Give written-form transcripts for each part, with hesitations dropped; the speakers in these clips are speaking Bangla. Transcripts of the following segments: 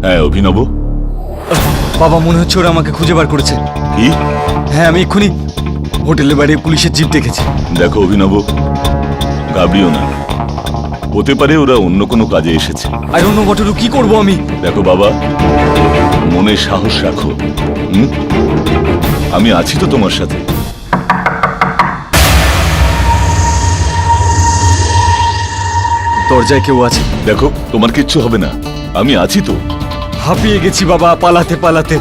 হ্যাঁ অভিনব। বাবা মনে হচ্ছে ওরা আমাকে খুঁজে বার করেছে। কি? হ্যাঁ আমি এক্ষুনি হোটেলের বাইরে পুলিশের জিপ দেখেছি। দেখো অভিনব, ঘাবড়িও না, হতে পারে ওরা অন্য কোনো কাজে এসেছে। আর অন্য ঘটনা কি করবো আমি? দেখো বাবা, মনে সাহস রাখো। আমি আছি তো তোমার সাথে। দরজায় কেউ আছে। দেখো তোমার কিচ্ছু হবে না, আমি আছি তো। হাঁপিয়ে গেছি বাবা পালাতে পালাতে।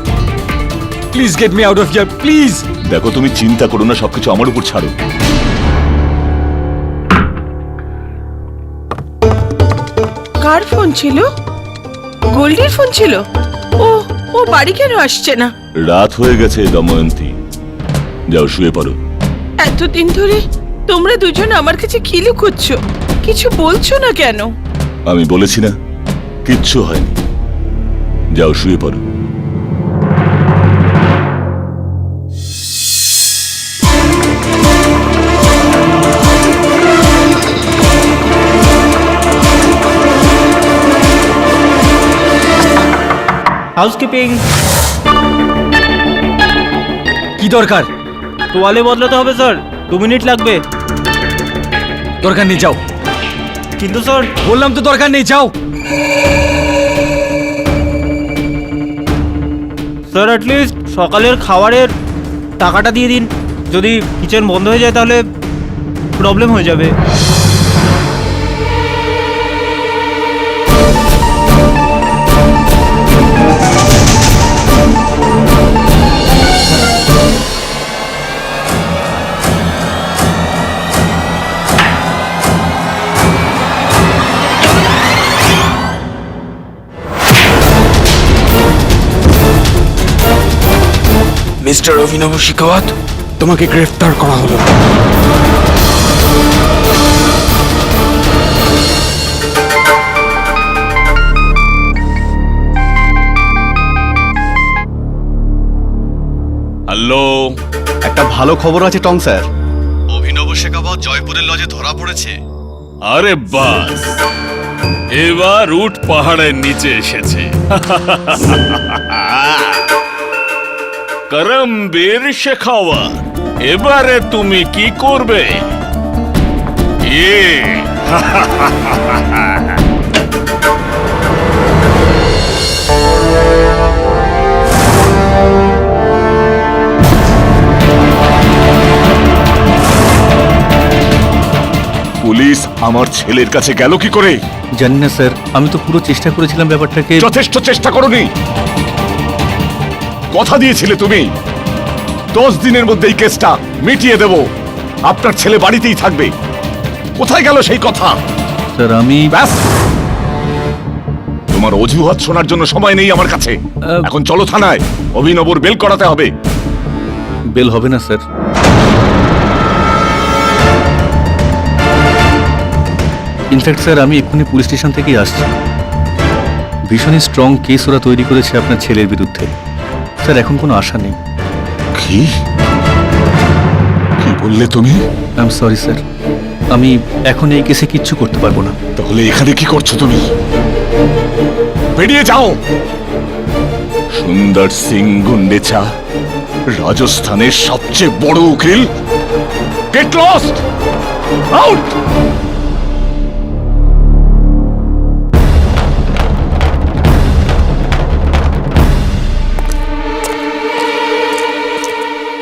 Please get me out of here please. দেখো তুমি চিন্তা করো না, সবকিছু আমার উপর ছাড়ো। কার ফোন ছিল? গোল্ডির ফোন ছিল। ও ও বাড়ি কেন আসছে না? রাত হয়ে গেছে দময়ন্তী, যাও শুয়ে পড়ো। এতদিন ধরে তোমরা দুজন আমার কাছে কি লুকোচ্ছ? কিছু বলছো না কেন? আমি বলেছি না কিচ্ছু হয়নি, যাও শুয়ে পড়ো। হাউসকিপিং। কি দরকার? তোয়ালে বদলাতে হবে স্যার, 2 মিনিট লাগবে। দরকার নেই, যাও। কিন্তু স্যার বললাম তো দরকার নেই, যাও। স্যার অ্যাটলিস্ট সকালের খাবারের টাকাটা দিয়ে দিন। যদি কিচেন বন্ধ হয়ে যায় তাহলে প্রবলেম হয়ে যাবে। মিস্টার অভিনব শেখাওয়াত, তোমাকে গ্রেফতার করা হলো। হ্যালো, একটা ভালো খবর আছে টং স্যার। অভিনব শেখাওয়াত জয়পুরের লজে ধরা পড়েছে। আরে বাস, এবার উট পাহাড়ের নিচে এসেছে। করমবীর শেখাওয়াত, এবারে তুমি কি করবে? পুলিশ আমার ছেলের কাছে গেল কি করে? জানি না স্যার, আমি তো পুরো চেষ্টা করেছিলাম ব্যাপারটাকে। যথেষ্ট চেষ্টা করোনি, কথা দিয়েছিলে তুমি 10 দিনের মধ্যে এই কেসটা মিটিয়ে দেব, আপনার ছেলে বাড়িতেই থাকবে। কোথায় গেল সেই কথা? স্যার আমি ব্যাস, তোমার অজুহাত শোনার জন্য সময় নেই আমার কাছে। এখন চলো থানায়, অভিনবর বেল করাতে হবে। বেল হবে না স্যার। ইনফ্যাক্ট স্যার আমি এক্ষুনি পুলিশ স্টেশন থেকেই আসছি। ভীষণই স্ট্রং কেস ওরা তৈরি করেছে আপনার ছেলের বিরুদ্ধে। স্যার এখন কোনো আশা নেই। কি কি বললে তুমি? আই এম সরি স্যার, আমি এখন এই কেসে কিচ্ছু করতে পারবো না। তাহলে এখানে কি করছো তুমি? বেরিয়ে যাও। সুন্দর সিং গুন্ডেচা, রাজস্থানের সবচেয়ে বড় উকিল। Get lost, out.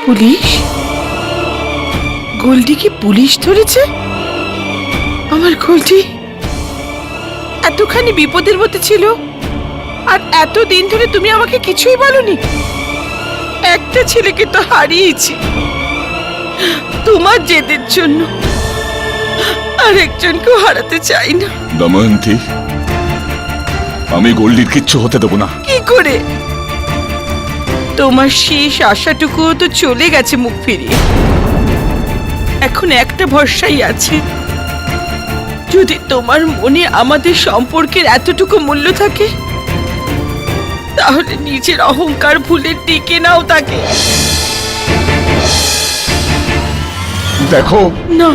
Police? Goldy কি পুলিশ ধরেছে? আমার গোল্ডি এতখানি বিপদের মধ্যে ছিল, আর এতদিন ধরে তুমি আমাকে কিছুই বলনি। একটা ছেলেকে তো হারিয়েছি তোমার জেদের জন্য, আর একজনকেও হারাতে চাই না। দময়ন্তী, আমি গোল্ডির কিচ্ছু হতে দেবো না। কি করে? তোমার শেষ আশাটুকুও তো চলে গেছে মুখ ফিরিয়ে। এখন একটা ভরসাই আছে, যদি তোমার মনে আমাদের সম্পর্কের এতটুকু মূল্য থাকে তাহলে নিজের অহংকার ভুলে টিকে নাও তাকে। দেখো না,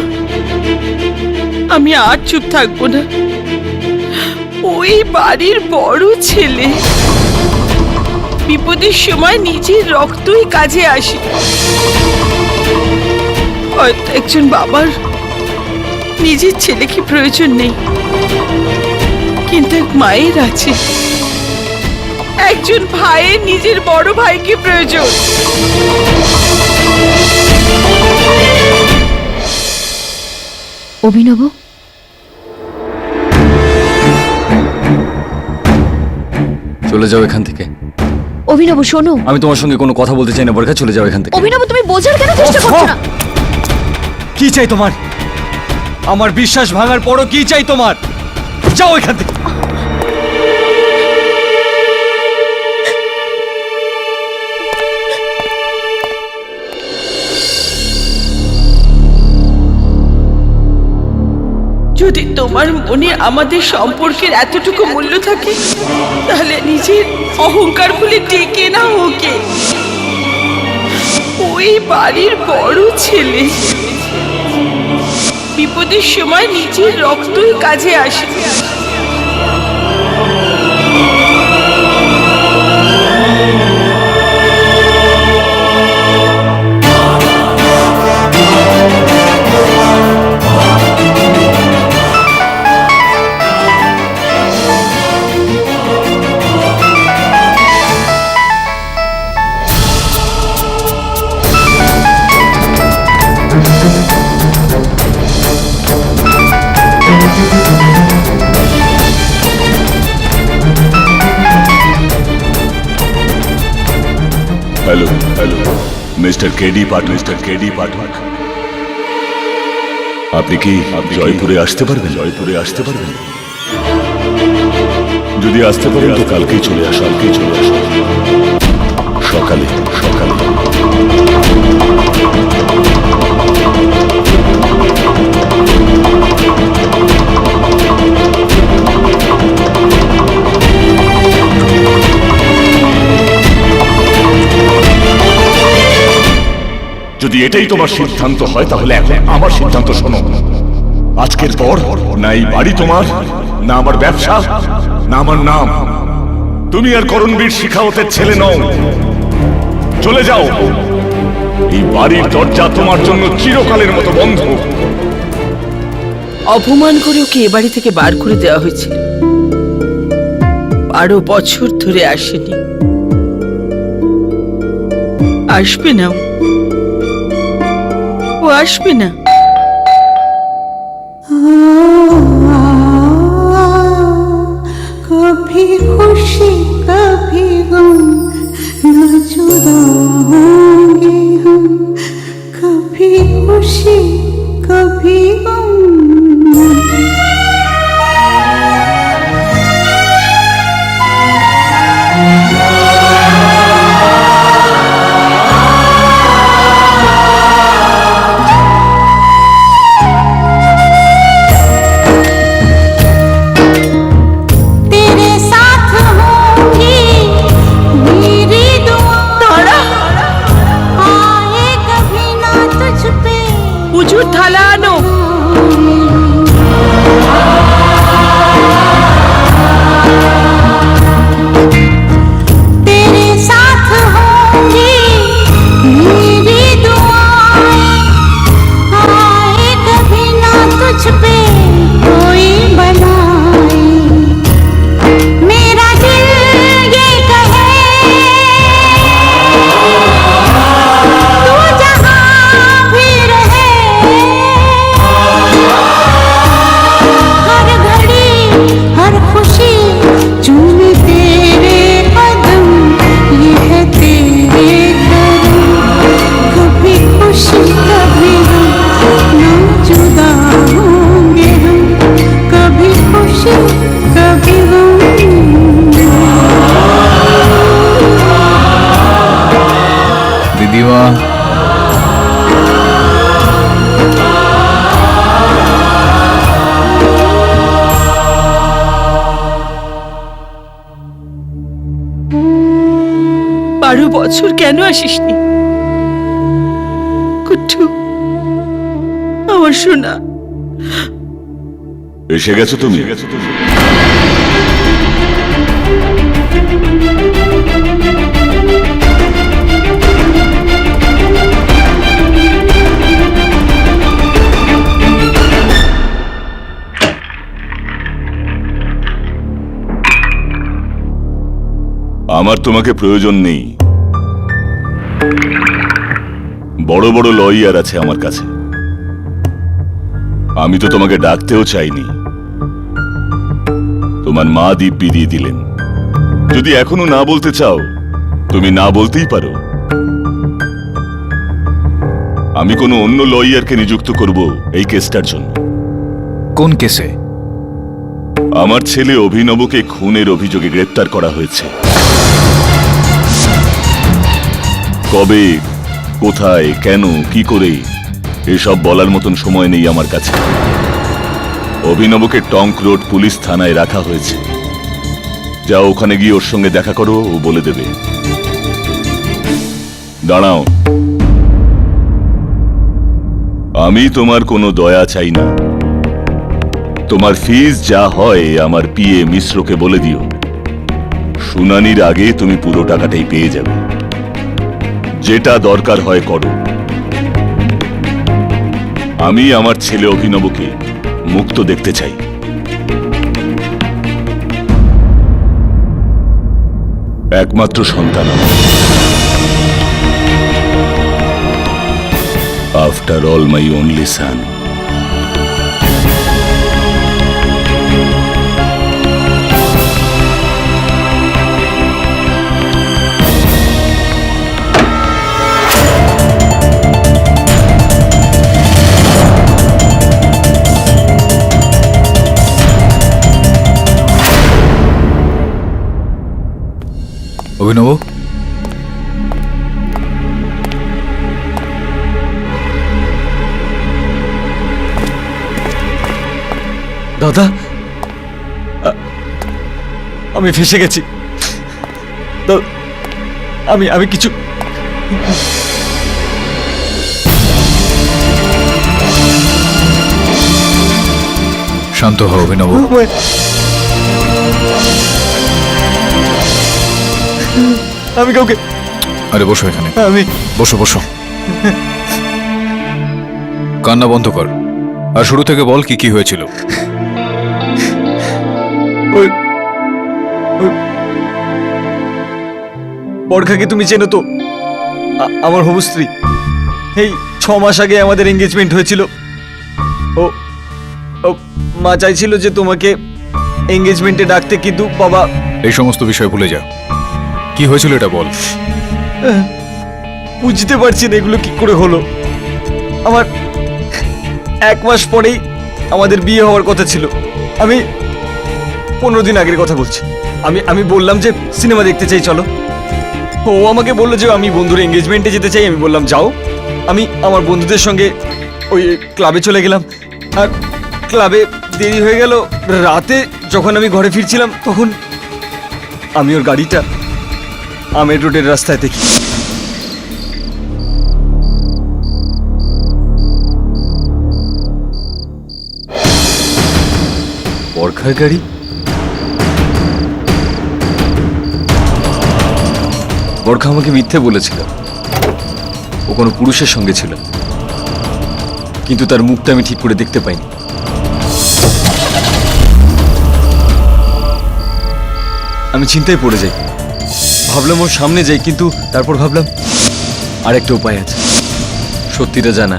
আমি আর চুপ থাকবো না। ওই বাড়ির বড় ছেলে বিপদের সময় নিজের রক্তই কাজে আসে। হয়তো একজন বাবার নিজের ছেলেকে প্রয়োজন নেই, কিন্তু এক মায়ের আছে। একজন ভাইয়ের নিজের বড় ভাইকে প্রয়োজন। অভিনব, চলে যাও এখান থেকে। অভিনব শোনো। আমি তোমার সঙ্গে কোনো কথা বলতে চাই না বরখা, চলে যাও এখান থেকে। অভিনব তুমি বোঝার কেন চেষ্টা করছো না? কি চাই তোমার? আমার বিশ্বাস ভাঙার পরও কি চাই তোমার? যাও এখান থেকে। যদি তোমার মনে আমাদের সম্পর্কের এতটুকু মূল্য থাকে, তাহলে নিজের অহংকার ভুলে টেকে না ওকে। ওই বাড়ির বড় ছেলে, বিপদের সময় নিজের রক্তই কাজে আসে। হ্যালো হ্যালো, মিস্টার কেডি পাঠক, আপনি কি জয়পুরে আসতে পারবেন? যদি আসতে পারেন তো কালকেই চলে আসুন। সকালে। যদি এটাই তোমার সিদ্ধান্ত হয়, তাহলে এখন আমার সিদ্ধান্ত শোনো। আজকের পর না এই বাড়ি তোমার, না আমার ব্যবসা, না আমার নাম। তুমি আর করণবীর শিখাওয়াতের ছেলে নও। চলে যাও। এই বাড়ির দরজা তোমার জন্য চিরকালের মতো বন্ধ। অপমান করে ওকে এ বাড়ি থেকে বার করে দেওয়া হয়েছিল। 12 বছর ধরে আসেনি, আসবে না। ও আসবে না। कभी खुशी कभी गम न जुदा होंगे हम, कभी खुशी कभी गम। পুজোর থালা আনো। तेरे साथ होंगी मेरी दुआएं, आए कभी ना तुझ पे कोई बनाए। मेरा दिल ये कहे तू जहाँ भी रहे, हर घड़ी हर खुशी चूमे तेरे कदम, ये है तेरे करम। कभी खुशी कभी गम, ना जुदा होंगे हम, कभी खुशी कभी गम। দিদিমা, বারো বছর কেন আসিসনি? কুট্টু, আমার সোনা। এসে গেছো তুমি? আমার তোমাকে প্রয়োজন নেই। বড় বড় লয়ার আছে আমার কাছে। আমি তো তোমাকে ডাকতেও চাইনি, তোমার মা দিব্যি দিয়ে দিলেন। যদি এখনো না বলতে চাও তুমি না বলতেই পারো। আমি কোনো অন্য লয়ারকে নিযুক্ত করব এই কেসটার জন্য। কোন কেসে? আমার ছেলে অভিনবকে খুনের অভিযোগে গ্রেপ্তার করা হয়েছে। কবে, কোথায়, কেন, কি করে এসব বলার মতন সময় নেই আমার কাছে। অভিনবকে টঙ্ক রোড পুলিশ থানায় রাখা হয়েছে। যাও ওখানে গিয়ে ওর সঙ্গে দেখা করো, ও বলে দেবে। দাঁড়াও, আমি তোমার কোনো দয়া চাই না। তোমার ফিস যা হয় আমার পিএ মিশ্রকে বলে দিও। শুনানির আগে তুমি পুরো টাকাটাই পেয়ে যাবে। যেটা দরকার হয় করো। আমি আমার ছেলে অভিনবকে মুক্ত দেখতে চাই। একমাত্র সন্তান আফটার অল মাই অনলি সান। অভিনব, দাদা, আমি ফেসে গেছি। আমি কিছু শান্ত হও অভিনব। আমি কাউকে আরে বসো এখানে, আমি বসো বসো। কান্না বন্ধ কর, আর শুরু থেকে বল কি কি হয়েছিল। ওই- ওই বরখাকে তুমি চেনো তো? আমার হবু স্ত্রী। এই 6 মাস আগে আমাদের এঙ্গেজমেন্ট হয়েছিল। ও ও মা চাইছিল যে তোমাকে এঙ্গেজমেন্টে ডাকতে, কিন্তু বাবা। এই সমস্ত বিষয় ভুলে যা, কি হয়েছিল এটা বল। বুঝতে পারছি না এগুলো কি করে হলো। আমার 1 মাস পরেই আমাদের বিয়ে হওয়ার কথা ছিল। আমি 15 দিন আগের কথা বলছি। আমি বললাম যে সিনেমা দেখতে চাই, চলো। ও আমাকে বললো যে আমি বন্ধুর এঙ্গেজমেন্টে যেতে চাই। আমি বললাম যাও। আমি আমার বন্ধুদের সঙ্গে ওই ক্লাবে চলে গেলাম। আর ক্লাবে দেরি হয়ে গেল। রাতে যখন আমি ঘরে ফিরছিলাম তখন আমি ওর গাড়িটা আমের রোডের রাস্তায় দেখি। বরখার গাড়ি? বরখা আমাকে মিথ্যে বলেছিল, ও কোনো পুরুষের সঙ্গে ছিল, কিন্তু তার মুখটা আমি ঠিক করে দেখতে পাইনি। আমি চিন্তায় পড়ে যাই। ভাবলাম ওর সামনে যাই, কিন্তু তারপর ভাবলাম আরেকটা উপায় আছে, সত্যিটা জানা।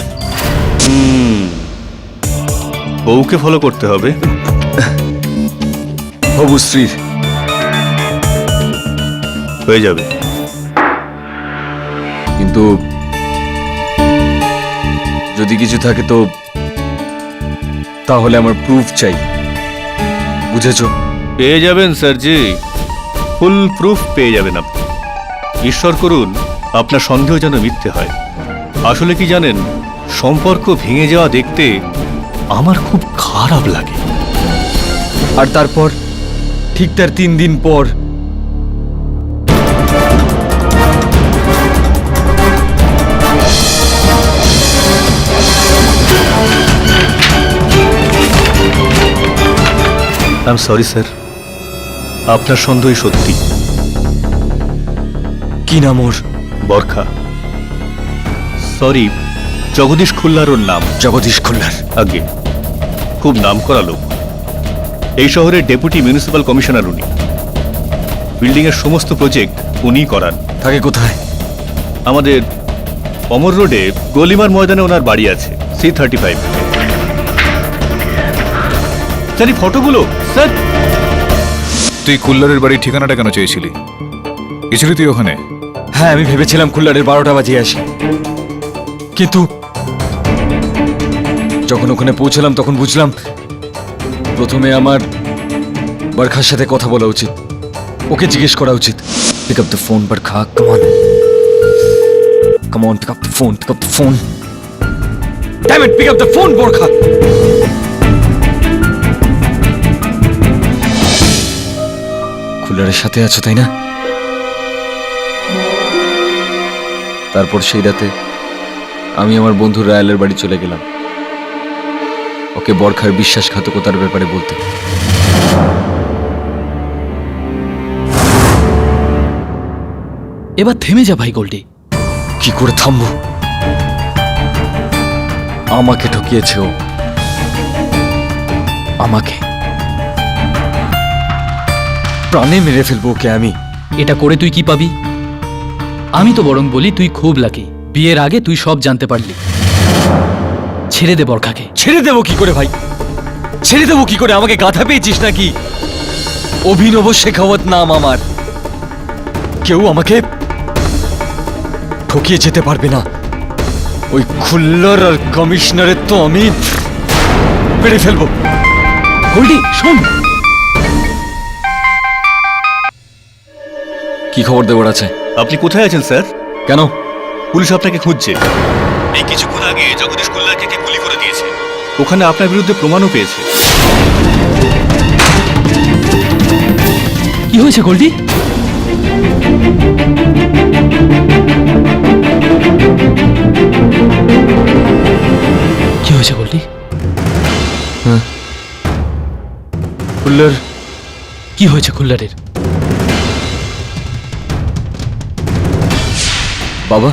বউকে ফলো করতে হবে। হবু স্ত্রীর। হয়ে যাবে। কিন্তু যদি কিছু থাকে তো তাহলে আমার প্রুফ চাই, বুঝেছো? পেয়ে যাবেন স্যারজি, ফুল প্রুফ পেয়ে যাবেন আপনি। ঈশ্বর করুন আপনার সন্দেহ যেন মিথ্যে হয়। আসলে কি জানেন, সম্পর্ক ভেঙে যাওয়া দেখতে আমার খুব খারাপ লাগে। আর তারপর ঠিক তার 3 দিন পর আই এম সরি স্যার, আপনার সন্দেহ সত্যি। কি নাম ওর? বরখা। সরি, জগদীশ খুল্লার ওর নাম। জগদীশ খুল্লার? আগে খুব নাম করা লোক, এই শহরের ডেপুটি মিউনিসিপাল কমিশনার উনি। বিল্ডিংয়ের সমস্ত প্রজেক্ট উনিই করান। থাকে কোথায়? আমাদের অমর রোডে গলিমার ময়দানে ওনার বাড়ি আছে, C35। স্যার এই ফটোগুলো স্যার। তুই কুল্লারের বাড়ির ঠিকানাটা কেন চেয়েছিলি? গেছিলি তুই ওখানে? হ্যাঁ, আমি ভেবেছিলাম কুল্লারের 12টা বাজিয়ে আসি, কিন্তু যখন ওখানে পৌঁছলাম তখন বুঝলাম প্রথমে আমার বরখার সাথে কথা বলা উচিত, ওকে জিজ্ঞেস করা উচিত। Pick up the phone Barkha, come on, come on, pick up the phone, pick up the phone, damn it, pick up the phone Barkha. কুল্লারের সাথে আছো তাই না? তারপর সেই রাতে আমি আমার বন্ধু রায়ালের বাড়ি চলে গেলাম ওকে বরখার বিশ্বাসঘাতকতার ব্যাপারে বলতে। এবার থেমে যা ভাই গোল্ডি। কি করে থামবো? আমাকে ঠকিয়েছে ও, আমাকে প্রাণে মেরে ফেলবো ওকে আমি। এটা করে তুই কি পাবি? আমি তো বরং বলি তুই খুব লাকি, বিয়ের আগে তুই সব জানতে পারলি। ছেড়ে দে বরখাকে। ছেড়ে দেবো কি করে ভাই? ছেড়ে দেবো কি করে? আমাকে গাধা পেয়েছিস নাকি? অভিনব শেখাওয়াত নাম আমার। কেউ আমাকে ঠকিয়ে যেতে পারবে না। ওই খুল্লার আর কমিশনারের তো আমি মেরে ফেলবো। গোল্ডি শোন, কি খবর দেওয়ার আছে? আপনি কোথায় আছেন স্যার? কেন? পুলিশ আপনাকে খুঁজছে। এই কিছুক্ষণ আগে জগদীশ কুল্লারকে কে গুলি করে দিয়েছে। ওখানে আপনার বিরুদ্ধে প্রমাণও পেয়েছে। কি হয়েছে গোল্ডি? কি হয়েছে গোল্ডি? খুল্লার কি হয়েছে খুল্লারের? বাবা,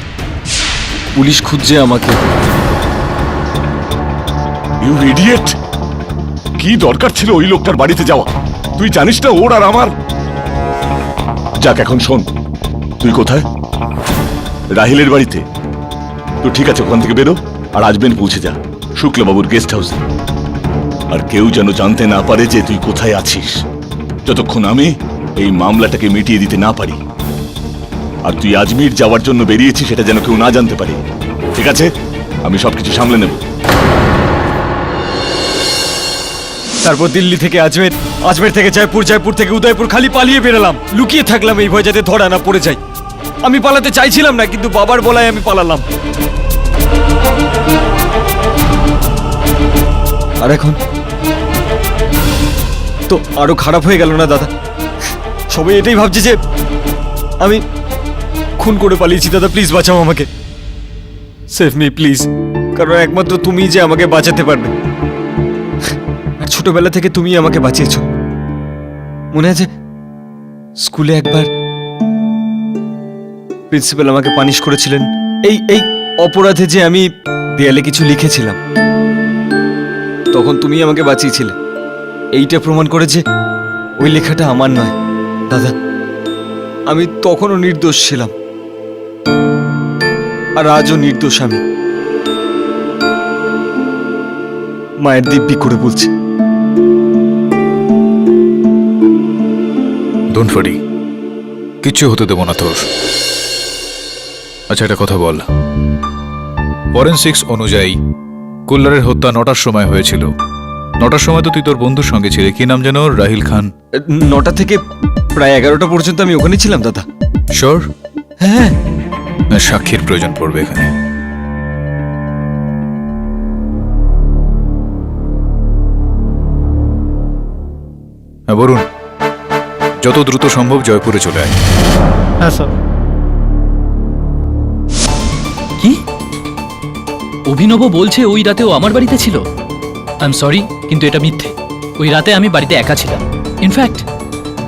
পুলিশ খুঁজছে আমাকে। You idiot! কি দরকার ছিল ওই লোকটার বাড়িতে যাওয়া? তুই জানিস না ওর আর আমার? যাক, এখন শোন, তুই কোথায়? রাহিলের বাড়িতে? তো ঠিক আছে, ওখান থেকে বেরো আর আজমের পৌঁছে যা, শুক্লবাবুর গেস্ট হাউসে। আর কেউ যেন জানতে না পারে যে তুই কোথায় আছিস, যতক্ষণ আমি এই মামলাটাকে মিটিয়ে দিতে না পারি। আর তুই আজমির যাওয়ার জন্য বেরিয়েছিস সেটা যেন কেউ না জানতে পারে, ঠিক আছে? আমি সবকিছু সামলে নেব। তারপর দিল্লি থেকে আজমের, আজমের থেকে জয়পুর, জয়পুর থেকে উদয়পুর, খালি পালিয়ে বেরোলাম, লুকিয়ে থাকলাম এই ভয় যাতে ধরা না পড়ে যাই। আমি পালাতে চাইছিলাম না, কিন্তু বাবার বলায় আমি পালালাম। আর এখন তো আরো খারাপ হয়ে গেল না দাদা? সবাই এটাই ভাবছে যে আমি খুন করে পালিয়েছি। দাদা প্লিজ বাঁচাও আমাকে, সেভ মি প্লিজ, কারণ একমাত্র তুমি যে আমাকে বাঁচাতে পারবে। আর ছোটবেলা থেকে তুমি আমাকে বাঁচিয়েছো। মনে আছে স্কুলে একবার প্রিন্সিপাল আমাকে পানিশ করেছিলেন এই এই অপরাধে যে আমি দেয়ালে কিছু লিখেছিলাম, তখন তুমি আমাকে বাঁচিয়েছিলে। এইটা প্রমাণ করে যে ওই লেখাটা আমার নয়। দাদা, আমি তখনও নির্দোষ ছিলাম, আর আজও নির্দোষ আমি। মায়ের দিব্যি করে বলছি। ডোন্ট ওয়ারি, কিচ্ছু হতে দেবো না তোর। আচ্ছা, একটা কথা বল, ফরেনসিক্স অনুযায়ী কুল্লারের হত্যা 9টার সময় হয়েছিল। 9টার সময় তো তুই তোর বন্ধুর সঙ্গে ছিলি, কি নাম যেন? রাহিল খান। 9টা থেকে প্রায় 11টা পর্যন্ত আমি ওখানে ছিলাম দাদা। শিওর? হ্যাঁ। না, সাক্ষীর প্রয়োজন পড়বে এখানে। হ্যাঁ বরুণ, যত দ্রুত সম্ভব জয়পুরে চলে আয়। হ্যাঁ স্যার। কি? অভিনব বলছে ওই রাতে ও আমার বাড়িতে ছিল। আই এম সরি, কিন্তু এটা মিথ্যে। ওই রাতে আমি বাড়িতে একা ছিলাম। ইনফ্যাক্ট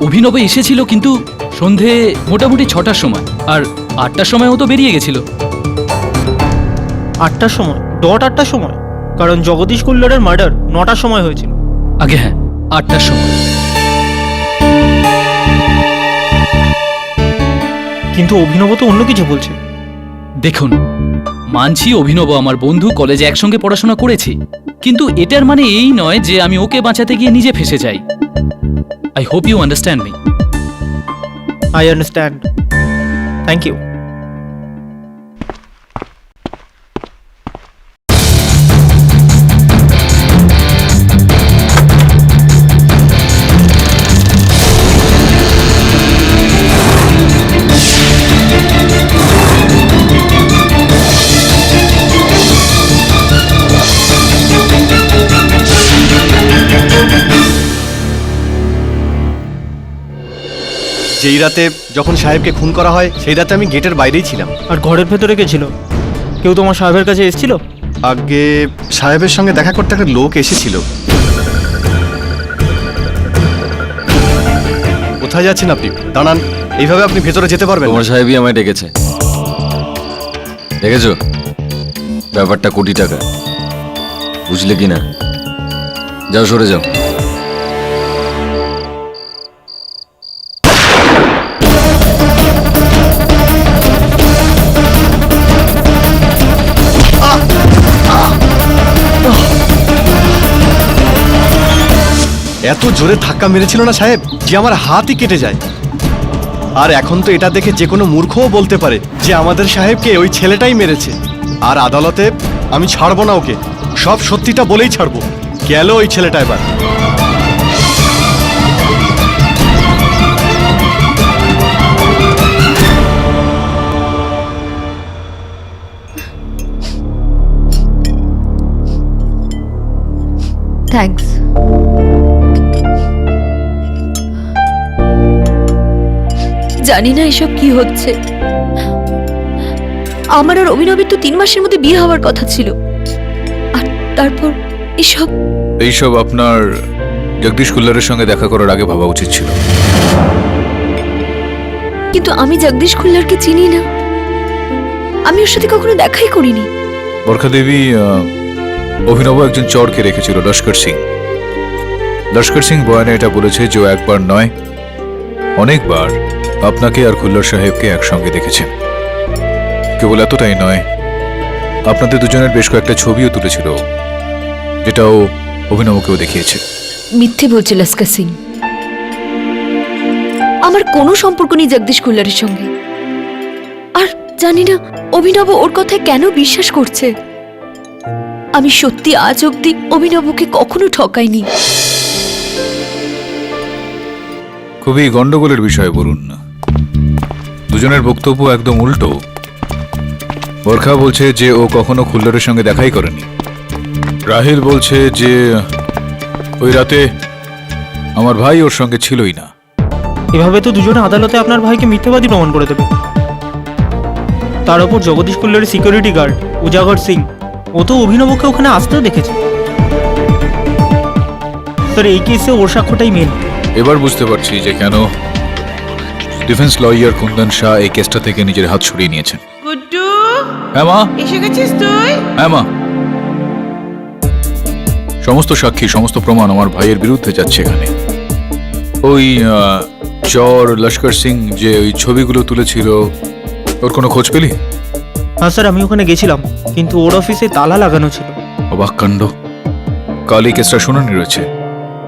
অভিনব এসেছিল কিন্তু সন্ধে মোটামুটি 6টার সময়, আর 8টার সময় ও তো বেরিয়ে গেছিল। 8টার সময়? ডট 8টার সময়? কারণ জগদীশ কুল্লারের মার্ডার 9টার সময় হয়েছিল। আগে হ্যাঁ, 8টার সময়। কিন্তু অভিনব তো অন্য কিছু বলছে। দেখুন, মানছি অভিনব আমার বন্ধু, কলেজে একসঙ্গে পড়াশোনা করেছি, কিন্তু এটার মানে এই নয় যে আমি ওকে বাঁচাতে গিয়ে নিজে ফেঁসে যাই। I hope you understand me. I understand, thank you. যেই রাতে যখন সাহেবকে খুন করা হয় সেই রাতে আমি গেটের বাইরেই ছিলাম। আর ঘরের ভেতরে কে ছিল? কেউ তোমার সাহেবের কাছে এসেছিল? আগে সাহেবের সঙ্গে দেখা করতে একটা লোক এসেছিল। কোথায় যাচ্ছেন আপনি? দাঁড়ান, এইভাবে আপনি ভেতরে যেতে পারবেন? তোমার সাহেবই আমায় ডেকেছে, দেখেছো? ব্যাপারটা কোটি টাকা, বুঝলে কি না? যাও, সরে যাও। এত জোরে ধাক্কা মেরেছিল না সাহেব যে আমার হাতই কেটে যায়। আর এখন তো এটা দেখে যে কোনো মূর্খও বলতে পারে যে আমাদের সাহেবকে ওই ছেলেটাই মেরেছে। আর আদালতে আমি ছাড়বো না ওকে, সব সত্যিটা বলেই ছাড়বো। গেল ওই ছেলেটা এবার। থ্যাঙ্কস। জানি না এসব কি হচ্ছে। আমার আর অভিনবের তো 3 মাসের মধ্যে বিয়ে হওয়ার কথা ছিল, আর তারপর এসব। এইসব আপনার জগদীশ কুল্লারের সঙ্গে দেখা করার আগে ভাবা উচিত ছিল। কিন্তু আমি জগদীশ কুল্লারকে চিনি না, আমি ওর সাথে কখনো দেখাই করিনি। বরখা দেবী, অভিনব একজন চরকে রেখেছিল, লস্কর সিং। লস্কর সিং বয়ানে এটা বলেছে যে ও একবার নয়, অনেকবার আপনাকে আর কুল্লার সাহেবকে একসঙ্গে দেখেছেন। কেবল এতটাই নয়, আপনাদের দুজনের বেশ কয়েকটা ছবিও তুলেছিল, যেটাও অভিনবকেও দেখিয়েছে। মিথ্যে বলছে লস্কর সিং। আমার কোনো সম্পর্ক নেই জগদীশ কুল্লারের সঙ্গে। আর জানি না অভিনব ওর কথায় কেন বিশ্বাস করছে। আমি সত্যি আজ অব্দি অভিনবকে কখনো ঠকাইনি। খুবই গন্ডগোলের বিষয় বলুন না। দুজনের বক্তব্য একদম উল্টো। বরখা বলছে যে ও কখনো কুল্লারের সঙ্গে দেখাই করেনি। রাহিল বলছে যে ওই রাতে আমার ভাই ওর সঙ্গে ছিলই না। এভাবে তো দুজনে আদালতে আপনার ভাইকে মিথ্যাবাদী প্রমাণ করে দেবে। তার উপর জগদীশ কুল্লারের সিকিউরিটি গার্ড উজাগর সিং, ও তো অভিনবকে ওখানে আসতেও দেখেছে। স্যার, এই কেসে ওর সাক্ষ্যটাই মেন। এবার বুঝতে পারছি যে কেন ডিফেন্স লয়ার কুন্দন শাহ এই কেসটা থেকে নিজের হাত সরিয়ে নিয়েছেন। গুড্ডু, হ্যাঁ মা। এসে গেছিস তুই? হ্যাঁ মা। সমস্ত সাক্ষী, সমস্ত প্রমাণ আমার ভাইয়ের বিরুদ্ধে যাচ্ছে এখানে। ওই চর লস্কর সিং যে ওই ছবিগুলো তুলেছিল, ওর কোনো খোঁজ পেলি? হ্যাঁ স্যার, আমি ওখানে গেছিলাম, কিন্তু ওর অফিসে তালা লাগানো ছিল। অবাক কাণ্ড। কাল এই কেসটা শুনানি রয়েছে,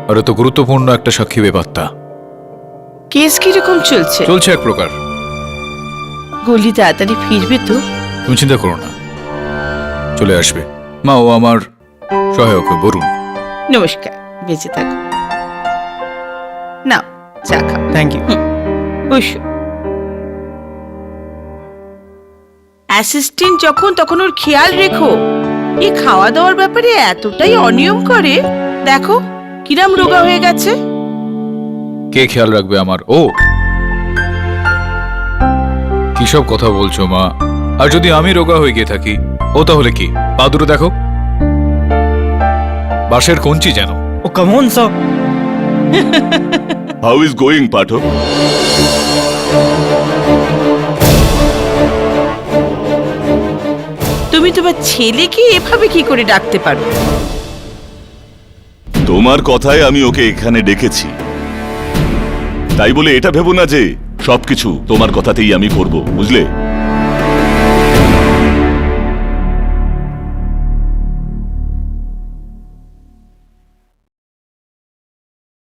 আর এত গুরুত্বপূর্ণ একটা সাক্ষী বেপাত্তা। কেস কিরকম চলছে? চলছে এক প্রকার। গলি তাড়াতাড়ি ফিরবে তো? তুমি চিন্তা করো না, চলে আসবে। মা, ও আমার সহায়ক বরুণ। নমস্কার, বেঁচে থাকো। নাও চা খাও। Thank you. বসো। অ্যাসিস্ট্যান্ট যখন তখন ওর খেয়াল রেখো। এ খাওয়া দাওয়ার ব্যাপারে এতটাই অনিয়ম করে, দেখো কিরাম রোগা হয়ে গেছে। কে খেয়াল রাখবে আমার? ও কি সব কথা বলছো মা? আর যদি আমি রোগা হয়ে গিয়ে থাকি, ও তাহলে কি? পা দুটো দেখো, বাঁশের কঞ্চি যেন। Oh come on sir. How is going Pathak? তুমি তোমার ছেলেকে এভাবে কি করে ডাকতে পারো? তোমার কথায় আমি ওকে এখানে ডেকেছি, তাই বলে এটা ভেবো না যে সবকিছু তোমার কথাতেই আমি করব, বুঝলে?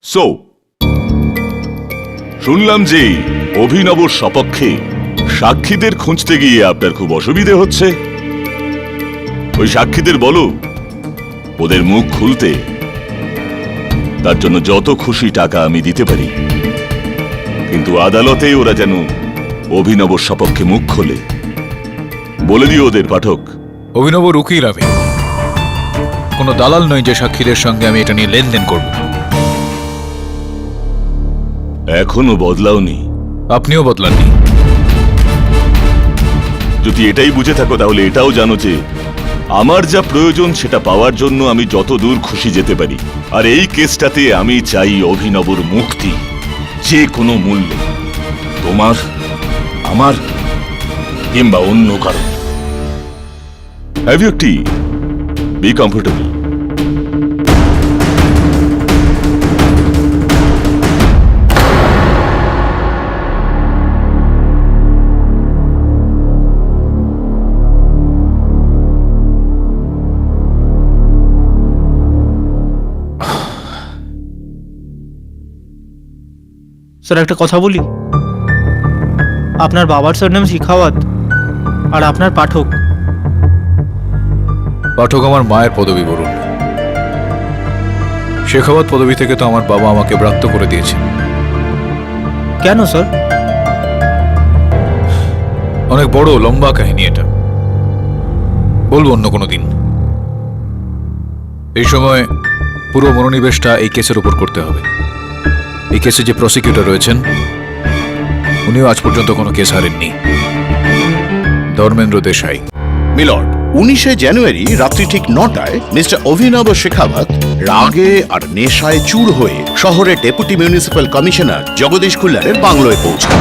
সো শুনলাম যে অভিনবর সপক্ষে সাক্ষীদের খুঁজতে গিয়ে আপনার খুব অসুবিধে হচ্ছে। ওই সাক্ষীদের বলো ওদের মুখ খুলতে, তার জন্য যত খুশি টাকা আমি দিতে পারি, কিন্তু আদালতে ওরা যেন অভিনবর সপক্ষে মুখ খোলে। বলে দিও ওদের পাঠক। অভিনবর উকিল আমি, কোনো দালাল নয় যে সাক্ষীদের সঙ্গে আমি এটা নিয়ে লেনদেন করব। এখনো বদলাওনি। আপনিও বদলাননি। যদি এটাই বুঝে থাকো তাহলে এটাও জানো যে আমার যা প্রয়োজন সেটা পাওয়ার জন্য আমি যত দূর খুশি যেতে পারি। আর এই কেসটাতে আমি চাই অভিনবর মুক্তি, যে কোনো মূল্যে, তোমার, আমার কিংবা অন্য কারণ। Have U T? B comfortable. Sir একটা কথা বলি, আপনার বাবার নাম শিখাওয়াত আর আপনার পাঠক। পাঠক আমার মায়ের পদবি বলুন। শেখাওয়াত পদবি থেকে তো আমার বাবা আমাকে ব্রাত্য করে দিয়েছেন। কেন স্যার? অনেক বড় লম্বা কাহিনী এটা, বলবো অন্য কোনো দিন। এই সময় পুরো মনোনিবেশটা এই কেসের উপর করতে হবে। এই কেসে যে প্রসিকিউটর রয়েছেন উনিও আজ পর্যন্ত কোনো কেস হারেননি, ধর্মেন্দ্র দেশাই। মিলর্ড, 19শে জানুয়ারি রাত্রি ঠিক 9টায় মিস্টার অভিনব শেখাওয়াত রাগে আর নেশায় চূর হয়ে শহরের ডেপুটি মিউনিসিপ্যাল কমিশনার জগদীশ কুল্লারের বাংলোয় পৌঁছান,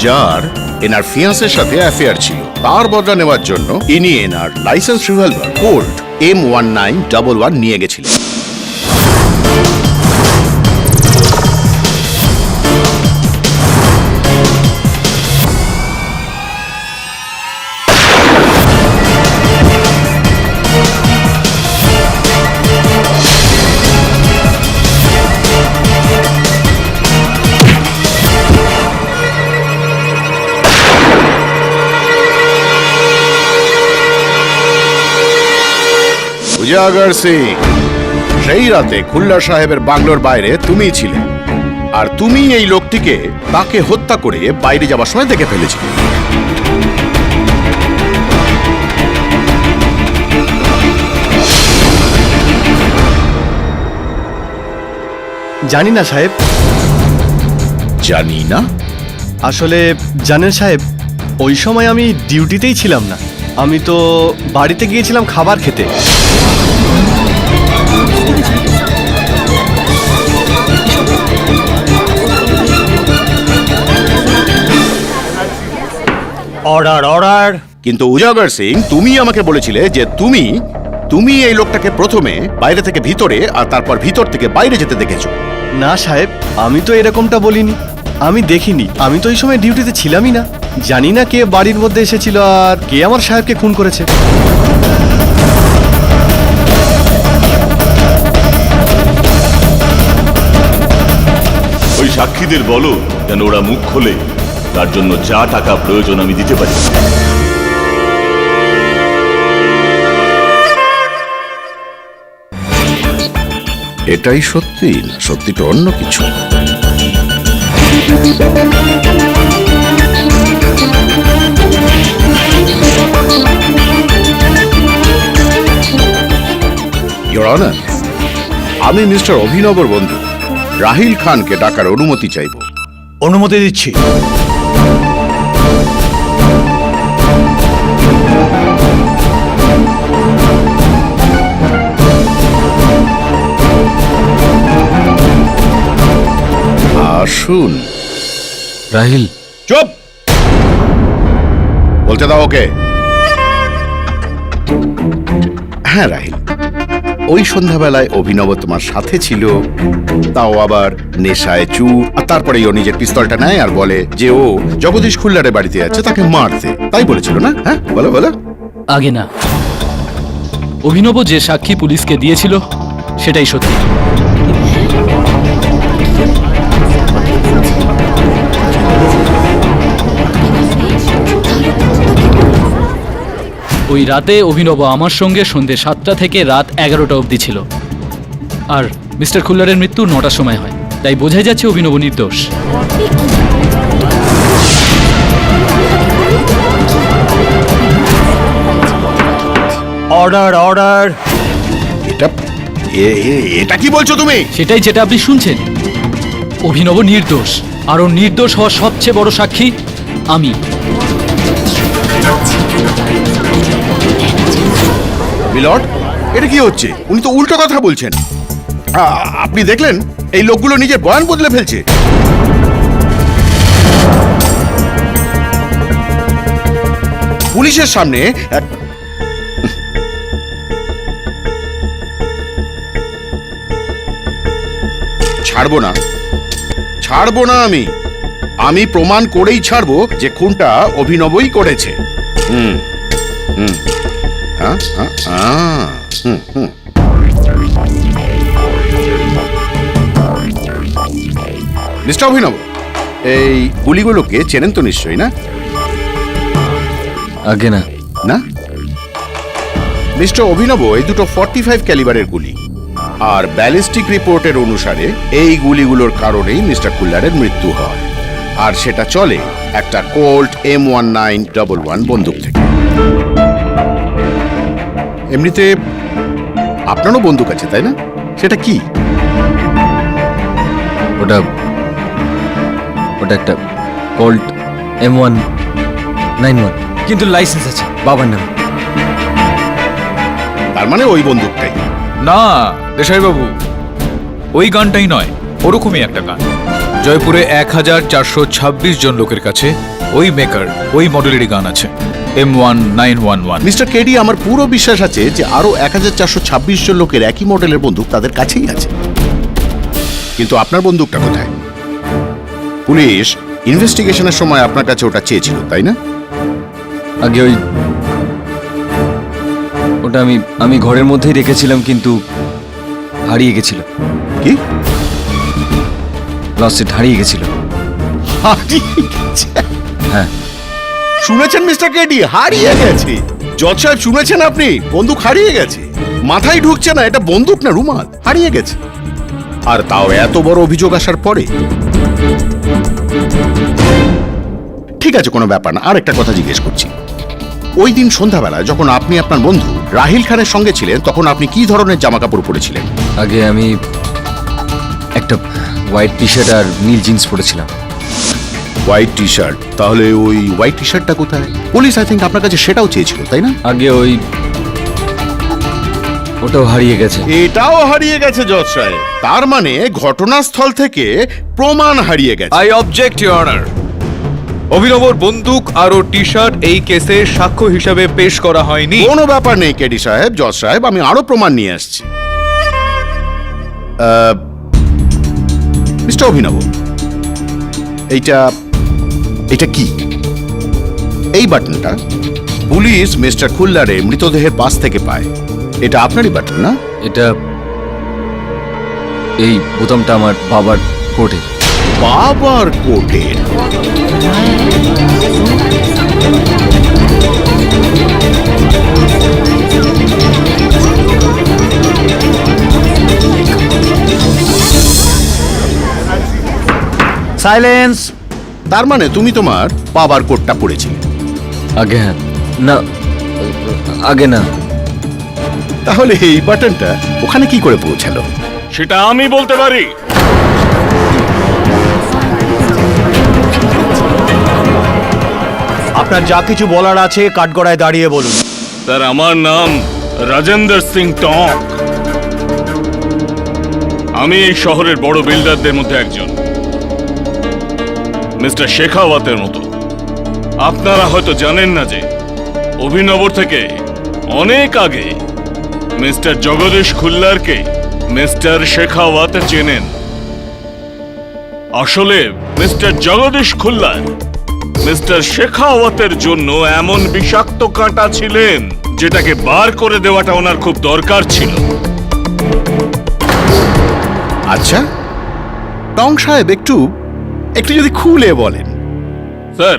যার এনার ফিয়ান্সের সাথে অ্যাফেয়ার ছিল। তার বদলা নেওয়ার জন্য ইনি এনার লাইসেন্স রিভলভার কোল্ট M1911 নিয়ে গেছিলেন। উজাগর সিং, সেই রাতে খুল্লার সাহেবের বাংলোর বাইরে তুমিই ছিলে, আর তুমি এই লোকটিকে তাকে হত্যা করে বাইরে যাবার সময় দেখে ফেলেছিলে। জানি না সাহেব। জানি না? আসলে জানেন সাহেব, ওই সময় আমি ডিউটিতেই ছিলাম না, আমি তো বাড়িতে গিয়েছিলাম খাবার খেতে। Order order. কিন্তু উজাগর সিং, তুমি আমাকে বলেছিলে যে তুমি এই লোকটাকে প্রথমে বাইরে থেকে ভিতরে আর তারপর ভিতর থেকে বাইরে যেতে দেখেছো। না সাহেব, আমি তো এরকমটা বলিনি, আমি দেখিনি। আমি তো এই সময় ডিউটিতে ছিলামই না, জানি না কে বাড়ির মধ্যে এসেছিল আর কে আমার সাহেবকে খুন করেছে। ওই সাক্ষীদের বলো যেন ওরা মুখ খোলে, তার জন্য যা টাকা প্রয়োজন আমি দিতে পারি। এটাই সত্যি না সত্যিটা অন্য কিছু? ইওর অনার, আমি মিস্টার অভিনবর বন্ধু রাহিল খানকে ডাকার অনুমতি চাইব। অনুমতি দিচ্ছি। আসুন। রাহিল, চুপ! বলতে দাও ওকে। হ্যাঁ রাহিল, ওই সন্ধ্যাবেলায় অভিনব তোমার সাথে ছিল, তাও আবার নেশায় চুর, আর তারপরেই ও নিজের পিস্তলটা নেয় আর বলে যে ও জগদীশ খুল্লারের বাড়িতে যাচ্ছে তাকে মারতে, তাই বলেছিল না? হ্যাঁ, বলো বলো। আগে না, অভিনব যে সাক্ষী পুলিশকে দিয়েছিল সেটাই সত্যি। ওই রাতে অভিনব আমার সঙ্গে সন্ধ্যে 7টা থেকে রাত 11টা অবধি ছিল, আর মিস্টার খুল্লারের মৃত্যু 9টার সময় হয়, তাই বোঝাই যাচ্ছে অভিনব নির্দোষ। Order order. এটা এটা কি বলছো তুমি? সেটাই যেটা আপনি শুনছেন। অভিনব নির্দোষ, আর ওর নির্দোষ হওয়ার সবচেয়ে বড় সাক্ষী আমি। মিলর্ড, এটা কি হচ্ছে? উনি তো উল্টো কথা বলছেন। আপনি দেখলেন এই লোকগুলো নিজের বয়ান বদলে ফেলছে। পুলিশের সামনে ছাড়বো না, ছাড়বো না আমি। আমি প্রমাণ করেই ছাড়বো যে খুনটা অভিনবই করেছে। হুম হুম হ্যাঁ হ্যাঁ হ্যাঁ হুম হুম। মিস্টার অভিনব, এই গুলিগুলোকে চেনেন তো নিশ্চয়ই, না? আগে না। না? মিস্টার অভিনব, এই দুটো 45 ক্যালিবারের গুলি, আর ব্যালিস্টিক রিপোর্টের অনুসারে এই গুলিগুলোর কারণেই মিস্টার খুল্লারের মৃত্যু হয়, আর সেটা চলে একটা কোল্ট M1911 বন্দুক থেকে। এমনিতে আপনারও বন্দুক আছে, তাই না? সেটা কি? ওটা একটা কোল্ট M191, কিন্তু লাইসেন্স আছে বাবার নামে। তার মানে ওই বন্দুকটাই। না দেশাই বাবু, ওই গানটাই নয়, ওরকমই একটা গান। জয়পুরে 1426 জন লোকের কাছে ওই মেকার, ওই মডেলেরই গান আছে, M1911। মিস্টার কেডি, আমার পুরো বিশ্বাস আছে যে আরো 1426 জন লোকের একই মডেলের বন্দুক তাদের কাছেই আছে। কিন্তু আপনার বন্দুকটা কোথায়? পুলিশ ইনভেস্টিগেশনের সময় আপনার কাছে ওটা চেয়েছিল, তাই না? আগে ওটা আমি ঘরের মধ্যেই রেখেছিলাম, কিন্তু হারিয়ে গেছিল। কি? লস্ট ইট, হারিয়ে গেছিল। হ্যাঁ। শুনেছেন মিস্টার কেডি, হারিয়ে গেছে? জজ সাহেব, শুনেছেন আপনি? বন্দুক হারিয়ে গেছে। মাথায় ঢুকছে না, এটা বন্দুক না রুমাল। হারিয়ে গেছে, আর তাও এত বড় অভিযোগ আসার পরে। ঠিক আছে, কোনো ব্যাপার না। আর একটা কথা জিজ্ঞেস করছি, ওই দিন সন্ধ্যাবেলা যখন আপনি আপনার বন্ধু রাহিল খানের সঙ্গে ছিলেন, তখন আপনি কি ধরনের জামা কাপড় পরেছিলেন? আগে আমি একটা হোয়াইট টি শার্ট আর নীল জিন্স পরেছিলাম। White T shirt? তাহলে ওই হোয়াইট টি শার্টটা কোথায়? পুলিশ আই থিঙ্ক আপনার কাছে সেটাও চেয়েছিল, তাই না? আগে ওটাও হারিয়ে গেছে। এটাও হারিয়ে গেছে জজ সাহেব। তার মানে ঘটনাস্থল থেকে প্রমাণ হারিয়ে গেছে। I object your honour. অভিনবর বন্দুক আর ওর টি শার্ট এই কেসে সাক্ষ্য হিসাবে পেশ করা হয়নি। কোনো ব্যাপার নেই কেডি সাহেব, জজ সাহেব, আমি আরো প্রমাণ নিয়ে আসছি। মিস্টার অভিনব, এইটা কি? এই বাটনটা পুলিশ মিস্টার খুল্লারের মৃতদেহের পাশ থেকে পায়। এটা আপনারই বাটন, না? এটা এই বোতামটা আমার বাবার কোটের। বাবার কোটের? সাইলেন্স। তার মানে তুমি তোমার বাবার কোটটা পরেছিলে? আগে হ্যাঁ। না, আগে না। তাহলে এই বাটনটা ওখানে কি করে পৌঁছালো? সেটা আমি বলতে পারি। আপনার যা কিছু বলার আছে কাঠগড়ায় দাঁড়িয়ে বলুন। স্যার, আমার নাম রাজেন্দ্র সিং টক। আমি এই শহরের বড় বিল্ডারদের মধ্যে একজন, মিস্টার শেখাওয়াতের মতো। আপনারা হয়তো জানেন না যে অভিনবর থেকে অনেক আগে মিস্টার জগদীশ খুল্লারকে মিস্টার শেখাওয়াত চেনেন। আসলে মিস্টার জগদীশ খুল্লার মিস্টার শেখাওয়াতের জন্য এমন বিষাক্ত কাঁটা ছিলেন যেটাকে বার করে দেওয়াটা ওনার খুব দরকার ছিল। আচ্ছা, টং সাহেব একটু একটু যদি খুলে বলেন। স্যার,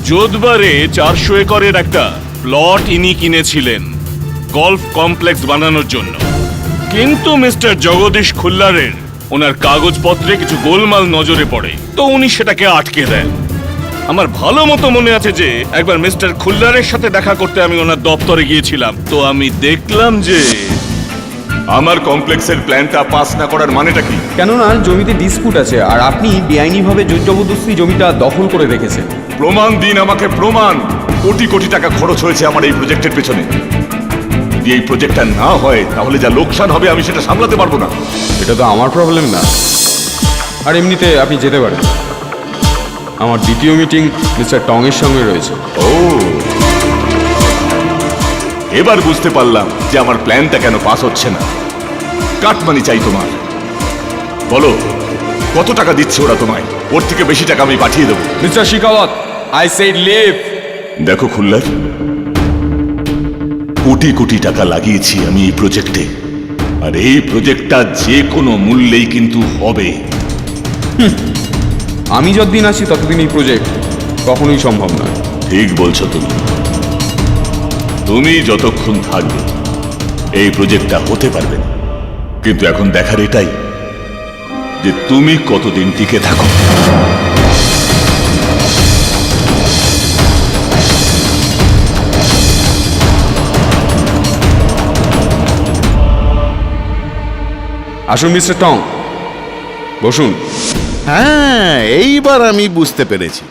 যোধবারে 400 একরের একটা প্লট ইনি কিনেছিলেন গলফ কমপ্লেক্স বানানোর জন্য, কিন্তু মিস্টার জগদীশ খুল্লারের ওনার কাগজপত্রে কিছু গোলমাল নজরে পড়ে, তো উনি সেটাকে আটকে দেন। আমার ভালো মতো মনে আছে যে একবার মিস্টার খুল্লারের সাথে দেখা করতে আমি ওনার দপ্তরে গিয়েছিলাম, তো আমি দেখলাম যে আমার কমপ্লেক্সের প্ল্যানটা পাস না করার মানেটা কি? কেননা জমিতে ডিসপুট আছে আর আপনি বেআইনিভাবে জোরজবরদস্তি জমিটা দখল করে রেখেছেন। প্রমাণ দিন আমাকে, প্রমাণ। কোটি কোটি টাকা খরচ হয়েছে আমার এই প্রজেক্টের পেছনে। যদি এই প্রজেক্টটা না হয় তাহলে যা লোকসান হবে আমি সেটা সামলাতে পারবো না। এটা তো আমার প্রবলেম না, আর এমনিতে আপনি যেতে পারেন। আমার দ্বিতীয় মিটিং মিস্টার টং এর সঙ্গে রয়েছে। ও, এবার বুঝতে পারলাম যে আমার প্ল্যানটা কেন পাস হচ্ছে না। কাটমানি চাই তোমার। বলো কত টাকা দিচ্ছে ওরা তোমায়? ওর থেকে বেশি টাকা আমি পাঠিয়ে দেবো। Mister Shekhawat, I said leave. দেখো খুল্লার, কোটি কোটি টাকা লাগিয়েছি আমি এই প্রজেক্টে, আর এই প্রজেক্টটা যে কোনো মূল্যেই কিন্তু হবে। আমি যতদিন আছি ততদিন এই প্রজেক্ট কখনোই সম্ভব নয়। ঠিক বলছো তুমি। তুমি যতক্ষণ থাকবে এই প্রজেক্টটা হতে পারবে না, কিন্তু এখন দেখার এটাই যে তুমি কতদিন টিকে থাকো। আসুন মিস্টার টং, বসুন। হ্যাঁ, এইবার আমি বুঝতে পেরেছি।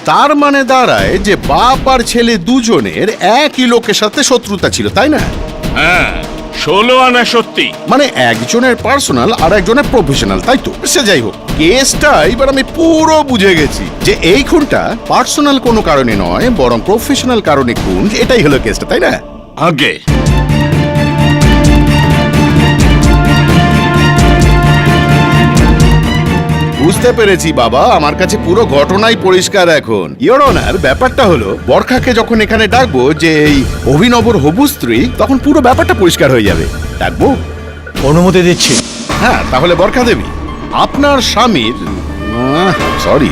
তার মানে দাঁড়ায় যে বাপ আর ছেলে দুজনের একই লোকের সাথে শত্রুতা ছিল, তাই না? হ্যাঁ, 16 আনা সত্যি। মানে একজনের পার্সোনাল আর একজনের প্রফেশনাল, তাই তো? সে যাই হোক, কেসটা এবার আমি পুরো বুঝে গেছি যে এই খুনটা পার্সোনাল কোনো কারণে নয়, বরং প্রফেশনাল কারণে খুন। এটাই হলো কেসটা, তাই না? আগে বুঝতে পেরেছি বাবা, আমার কাছে পুরো ঘটনাই পরিষ্কার এখন। ইওর অনার, ব্যাপারটা হলো বরখাকে যখন এখানে ডাকবো যে এই অভিনবর হবু স্ত্রী, তখন পুরো ব্যাপারটা পরিষ্কার হয়ে যাবে। ডাকবো? অনুমতি দিচ্ছি। হ্যাঁ, তাহলে বরখা দেবী, আপনার স্বামীর সরি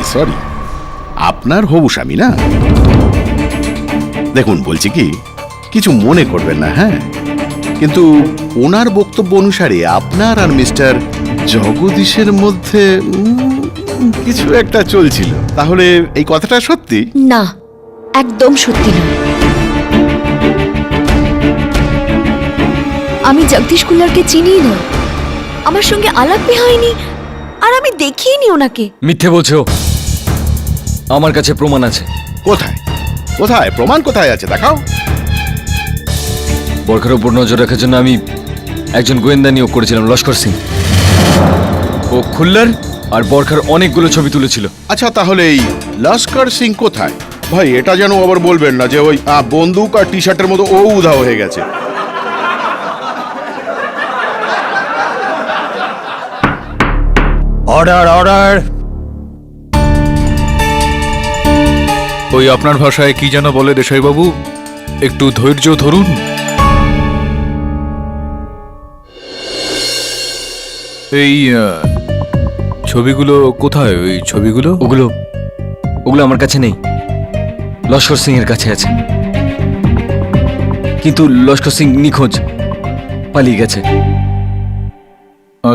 আপনার হবু স্বামী না? দেখুন, বলছি কি, কিছু মনে করবেন না, হ্যাঁ? কিন্তু ওনার বক্তব্য অনুসারে আপনার আর মিস্টার জগদীশের মধ্যে কিছু একটা চলছিল। তাহলে এই কথাটা সত্যি? না, একদম সত্যি না। আমি জগদীশ কুল্লারকে চিনি না, আমার সঙ্গে আলাপই হয়নি, আর আমি দেখিনি ওনাকে। মিথ্যে বলছো। আমার কাছে প্রমাণ আছে। কোথায় কোথায় প্রমাণ কোথায় আছে? দেখাও। বরখার উপর নজর রাখার জন্য আমি একজন গোয়েন্দা নিয়োগ করেছিলাম, লস্কর সিং। ও খুল্লার আর বরখার অনেকগুলো ছবি তুলেছিল। আচ্ছা, তাহলে এই লস্কর সিং কোথায়? ভাই, এটা যেন আবার বলবেন না যে ওই বন্দুক আর টি শার্টের মতো ও উধাও হয়ে গেছে। Order, order. ওই আপনার ভাষায় কি যেন বলে দেশাইবাবু, একটু ধৈর্য ধরুন। এই ছবিগুলো কোথায়? ওই ছবিগুলো? ওগুলো আমার কাছে নেই, লস্কর সিং এর কাছে আছে। কিন্তু লস্কর সিং নিখোঁজ, পালিয়ে গেছে।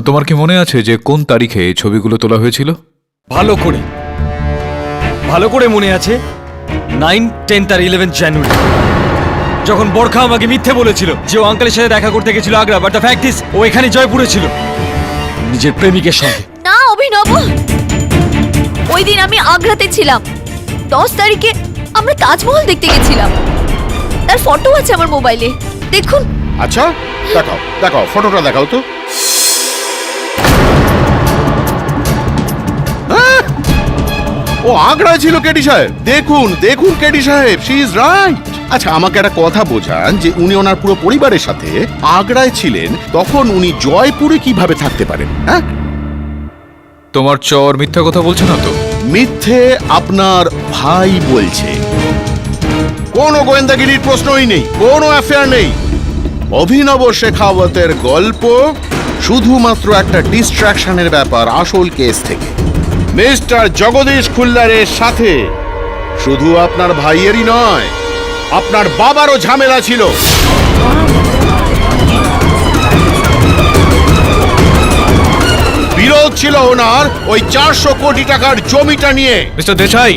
তোমার কি মনে আছে যে কোন তারিখে এই ছবিগুলো তোলা হয়েছিল? ভালো করে মনে আছে। 9, 10 আর 11 জানুয়ারি, যখন বরখা আমাকে মিথ্যে বলেছিল যে ও আঙ্কেলের সাথে দেখা করতে গেছিল Agra, but the fact is ও এখানে জয়পুরে ছিল নিজের প্রেমিকের সঙ্গে। না অভিনব, ওই দিন আমি আগ্রাতে ছিলাম। 10 তারিখে আমরা তাজমহল দেখতে গেছিলাম, তার ফটো আছে আমার মোবাইলে, দেখুন। আচ্ছা, দেখাও দেখাও, ফটোটা দেখাও তো। ও আগ্রায় ছিল কেডি সাহেব। দেখুন দেখুন কেডি সাহেব, শি ইজ রাইট। আচ্ছা আমাকে একটা কথা বোঝান যে উনি ওনার পুরো পরিবারের সাথে আগ্রায় ছিলেন, তখন উনি জয়পুরে কিভাবে থাকতে পারেন? হ্যাঁ, তোমার চর মিথ্যা কথা বলছে না তো? মিথ্যে আপনার ভাই বলছে। কোনো গোয়েন্দাগিরির প্রশ্নই নেই, কোনো অ্যাফেয়ার নেই। অভিনব শেখাওয়াতের গল্প শুধুমাত্র একটা ডিস্ট্রাকশনের ব্যাপার আসল কেস থেকে। মিস্টার জগদীশ খুল্লারের সাথে শুধু আপনার ভাইয়েরই নয়, আপনার বাবারও ঝামেলা ছিল। বিরোধ ছিল ওনার ওই 400 কোটি টাকার জমিটা নিয়ে। মিস্টার দেশাই,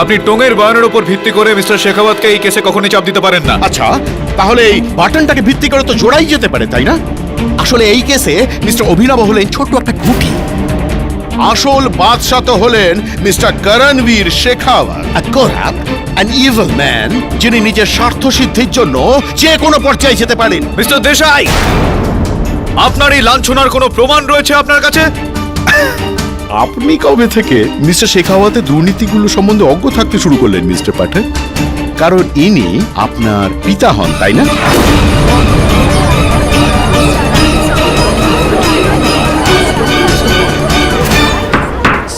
আপনি টঙের বয়ানের উপর ভিত্তি করে মিস্টার শেখাওয়াতকে এই কেসে কখনোই চাপ দিতে পারেন না। আচ্ছা, তাহলে এই বাটনটাকে ভিত্তি করে তো জোড়াই যেতে পারে, তাই না? আসলে এই কেসে মিস্টার অভিনব হলেন ছোট্ট একটা খুঁটি। আসল বাদশা তো হলেন mister Karanvir Shekhawat, a corrupt, an evil man, যিনি নিজের স্বার্থ সিদ্ধির জন্য যে কোনো পর্যায়ে যেতে পারেন। মিস্টার দেশাই, আপনার এই লাঞ্ছনার কোনো প্রমাণ রয়েছে আপনার কাছে? আপনি কবে থেকে মিস্টার শেখাওয়াতের দুর্নীতিগুলো সম্বন্ধে অজ্ঞ থাকতে শুরু করলেন মিস্টার পাঠক? কারণ ইনি আপনার পিতা হন, তাই না?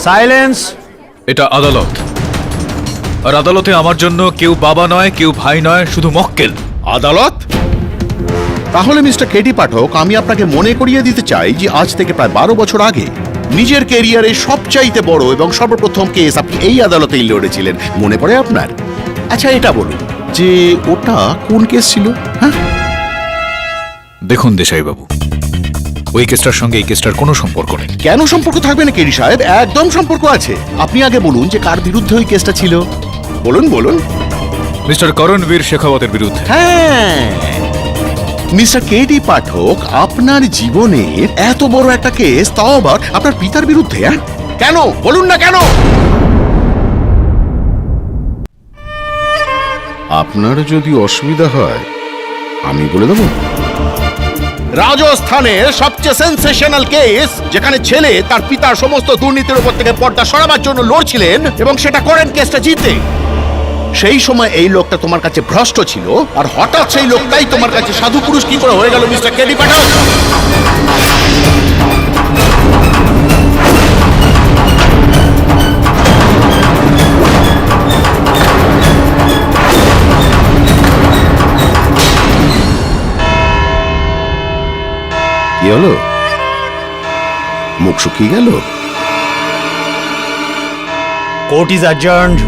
সাইলেন্স। এটা আদালত, আর আদালতে আমার জন্য কেউ বাবা নয়, কেউ ভাই নয়, শুধু মক্কেল। আদালত? তাহলে মিস্টার কেটি পাঠক, আমি আপনাকে মনে করিয়ে দিতে চাই যে আজ থেকে প্রায় 12 বছর আগে নিজের ক্যারিয়ারে সবচাইতে বড় এবং সর্বপ্রথম কেস আপনি এই আদালতেই লড়েছিলেন। মনে পড়ে আপনার? আচ্ছা এটা বলুন যে ওটা কোন কেস ছিল? হ্যাঁ, দেখুন দেশাই বাবু, ওই কেসটার সঙ্গে এই কেসটার কোনো সম্পর্ক নেই। কেন সম্পর্ক থাকবে না কেরি সাহেব? একদম সম্পর্ক আছে। আপনি আগে বলুন যে কার বিরুদ্ধে ওই কেসটা ছিল। বলুন বলুন। মিস্টার করণবীর শেখাওয়াতের বিরুদ্ধে। হ্যাঁ, মিস্টার কেডি পাঠক, আপনার জীবনের এত বড় একটা কেস, তাও আবার আপনার পিতার বিরুদ্ধে। হ্যাঁ, কেন বলুন না কেন? আপনার যদি অসুবিধা হয় আমি বলে দেব। রাজস্থানের সবচেয়ে সেন্সেশনাল কেস, যেখানে ছেলে তার পিতার সমস্ত দুর্নীতির উপর থেকে পর্দা সরাবার জন্য লড়ছিলেন এবং সেটা করেন কেসটা জিতে। সেই সময় এই লোকটা তোমার কাছে ভ্রষ্ট ছিল, আর হঠাৎ সেই লোকটাই তোমার কাছে সাধু পুরুষ কি করে হয়ে গেল মিস্টার কেডি পাঠক? কি হলো? মুখ শুকিয়ে গেল? Court is adjourned.